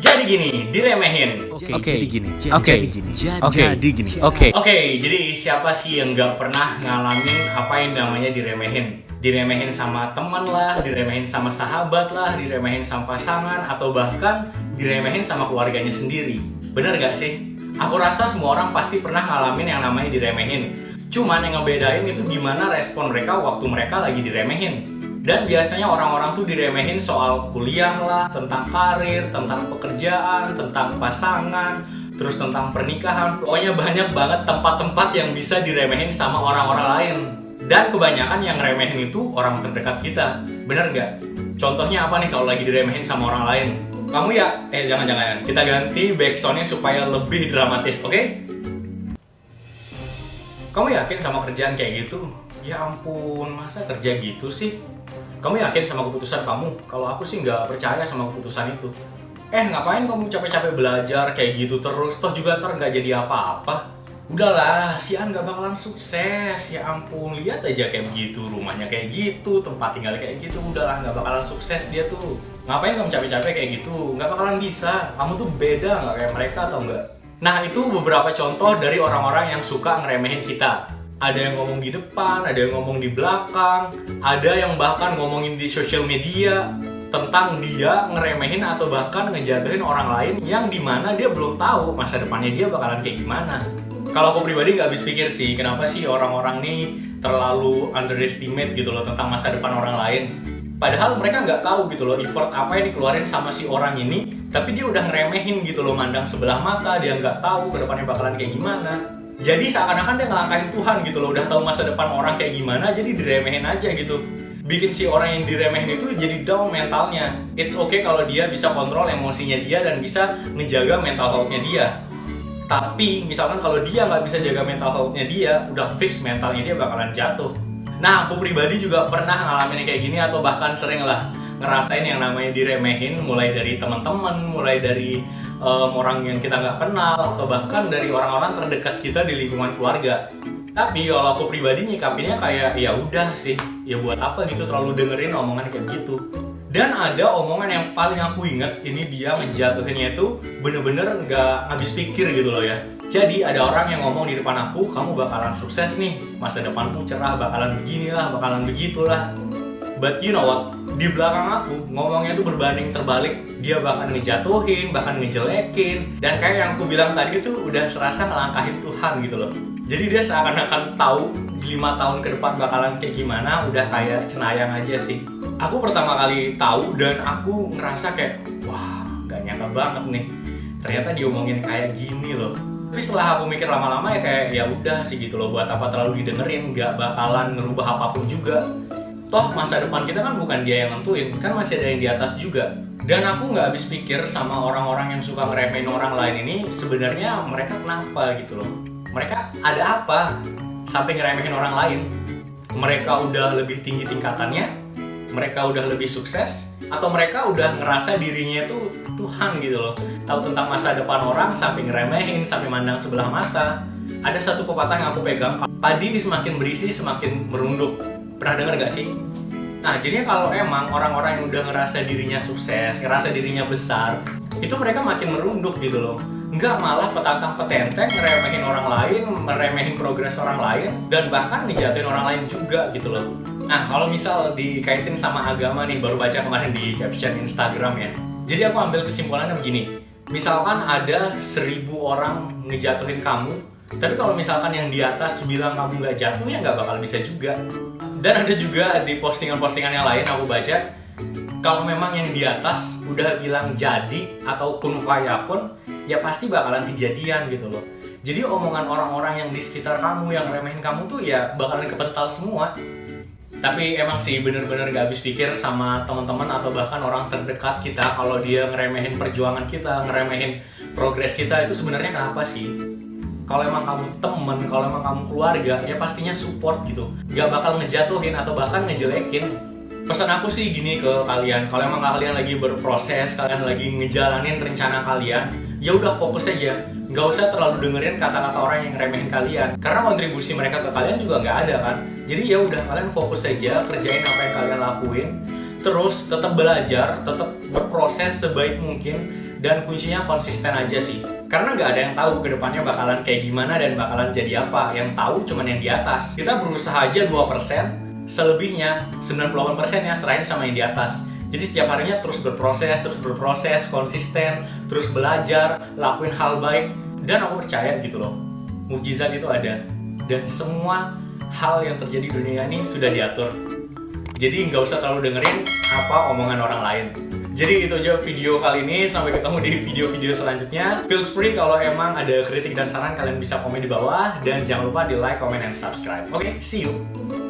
Jadi gini, diremehin. Oke, jadi siapa sih yang nggak pernah ngalamin apa yang namanya diremehin? Diremehin sama teman lah, diremehin sama sahabat lah, diremehin sama pasangan, atau bahkan diremehin sama keluarganya sendiri. Bener gak sih? Aku rasa semua orang pasti pernah ngalamin yang namanya diremehin. Cuman yang ngebedain itu gimana respon mereka waktu mereka lagi diremehin. Dan biasanya orang-orang tuh diremehin soal kuliah lah, tentang karir, tentang pekerjaan, tentang pasangan, terus tentang pernikahan. Pokoknya banyak banget tempat-tempat yang bisa diremehin sama orang-orang lain. Dan kebanyakan yang ngeremehin itu orang terdekat kita. Bener nggak? Contohnya apa nih kalau lagi diremehin sama orang lain? Kamu ya? Jangan. Kita ganti backsoundnya supaya lebih dramatis, oke? Kamu yakin sama kerjaan kayak gitu? Ya ampun, masa kerja gitu sih? Kamu yakin sama keputusan kamu? Kalau aku sih nggak percaya sama keputusan itu. Ngapain kamu capek-capek belajar kayak gitu terus? Toh juga ntar nggak jadi apa-apa. Udahlah, si An nggak bakalan sukses. Ya ampun, lihat aja kayak begitu, rumahnya kayak gitu, tempat tinggal kayak gitu. Udahlah, nggak bakalan sukses dia tuh. Ngapain kamu capek-capek kayak gitu? Nggak bakalan bisa. Kamu tuh beda nggak kayak mereka atau nggak? Nah, itu beberapa contoh dari orang-orang yang suka ngeremehin kita. Ada yang ngomong di depan, ada yang ngomong di belakang, ada yang bahkan ngomongin di sosial media tentang dia ngeremehin atau bahkan ngejatuhin orang lain yang dimana dia belum tahu masa depannya dia bakalan kayak gimana. Kalau aku pribadi nggak habis pikir sih, kenapa sih orang-orang nih terlalu underestimate gitu loh tentang masa depan orang lain. Padahal mereka nggak tahu gitu loh effort apa yang dikeluarin sama si orang ini, tapi dia udah ngeremehin gitu loh, mandang sebelah mata, dia nggak tahu ke depannya bakalan kayak gimana. Jadi seakan-akan dia ngelangkahin Tuhan gitu loh, udah tahu masa depan orang kayak gimana, jadi diremehin aja gitu. Bikin si orang yang diremehin itu jadi down mentalnya. It's okay kalau dia bisa kontrol emosinya dia dan bisa ngejaga mental health-nya dia. Tapi misalkan kalau dia nggak bisa jaga mental health-nya dia, udah fix mentalnya dia bakalan jatuh. Nah, aku pribadi juga pernah ngalamin kayak gini atau bahkan sering lah ngerasain yang namanya diremehin, mulai dari teman-teman, mulai dari orang yang kita nggak kenal, atau bahkan dari orang-orang terdekat kita di lingkungan keluarga. Tapi kalau aku pribadi nyikapinnya kayak ya udah sih, ya buat apa gitu terlalu dengerin omongan kayak gitu. Dan ada omongan yang paling aku inget, ini dia ngejatuhinnya itu bener-bener nggak habis pikir gitu loh ya. Jadi ada orang yang ngomong di depan aku, kamu bakalan sukses nih, masa depanmu cerah, bakalan beginilah, bakalan begitulah. But you know what? Di belakang aku ngomongnya tuh berbanding terbalik. Dia bahkan ngejatuhin, bahkan ngejelekin. Dan kayak yang aku bilang tadi itu udah serasa ngelangkahin Tuhan gitu loh. Jadi dia seakan-akan tahu 5 tahun ke depan bakalan kayak gimana, udah kayak cenayang aja sih. Aku pertama kali tahu dan aku ngerasa kayak, wah, gak nyangka banget nih. Ternyata diomongin kayak gini loh. Tapi setelah aku mikir lama-lama ya kayak ya udah sih gitu loh, buat apa terlalu didengerin, gak bakalan ngerubah apapun juga. Toh masa depan kita kan bukan dia yang nentuin, kan masih ada yang di atas juga. Dan aku nggak habis pikir sama orang-orang yang suka ngeremehin orang lain ini, sebenarnya mereka kenapa gitu loh. Mereka ada apa sampai ngeremehin orang lain? Mereka udah lebih tinggi tingkatannya? Mereka udah lebih sukses? Atau mereka udah ngerasa dirinya itu Tuhan gitu loh, tahu tentang masa depan orang sampai ngeremehin, sampai mandang sebelah mata. Ada satu pepatah yang aku pegang, padi semakin berisi semakin merunduk. Pernah dengar gak sih? Nah, jadinya kalau emang orang-orang yang udah ngerasa dirinya sukses, ngerasa dirinya besar, itu mereka makin merunduk gitu loh. Enggak, malah petantang petenteng ngeremehin orang lain, meremehin progres orang lain, dan bahkan ngejatuhin orang lain juga gitu loh. Nah, kalau misal dikaitin sama agama nih, baru baca kemarin di caption Instagram ya. Jadi aku ambil kesimpulannya begini. Misalkan ada 1000 orang ngejatuhin kamu, tapi kalau misalkan yang di atas bilang kamu nggak jatuh, ya nggak bakal bisa juga. Dan ada juga di postingan-postingan yang lain aku baca, kalau memang yang di atas udah bilang jadi atau kun fayakun, ya pasti bakalan kejadian gitu loh. Jadi omongan orang-orang yang di sekitar kamu yang remehin kamu tuh ya bakalan kepental semua. Tapi emang sih bener-bener gak habis pikir sama teman-teman atau bahkan orang terdekat kita kalau dia ngeremehin perjuangan kita, ngeremehin progres kita, itu sebenarnya kenapa sih? Kalau emang kamu temen, kalau emang kamu keluarga, ya pastinya support gitu. Gak bakal ngejatuhin atau bahkan ngejelekin. Pesan aku sih gini ke kalian, kalau emang kalian lagi berproses, kalian lagi ngejalanin rencana kalian, ya udah fokus aja. Gak usah terlalu dengerin kata-kata orang yang ngeremehin kalian. Karena kontribusi mereka ke kalian juga gak ada kan. Jadi ya udah, kalian fokus aja, kerjain apa yang kalian lakuin. Terus tetap belajar, tetap berproses sebaik mungkin. dan kuncinya konsisten aja sih. Karena nggak ada yang tahu kedepannya bakalan kayak gimana dan bakalan jadi apa. Yang tahu cuman yang di atas. Kita berusaha aja 2%, selebihnya 98% ya serahin sama yang di atas. Jadi setiap harinya terus berproses, konsisten, terus belajar, lakuin hal baik. Dan aku percaya gitu loh, mukjizat itu ada. Dan semua hal yang terjadi di dunia ini sudah diatur. Jadi nggak usah terlalu dengerin apa omongan orang lain. Jadi itu aja video kali ini. Sampai ketemu di video-video selanjutnya. Feel free kalau emang ada kritik dan saran, kalian bisa komen di bawah. Dan jangan lupa di like, comment, and subscribe. Oke, see you!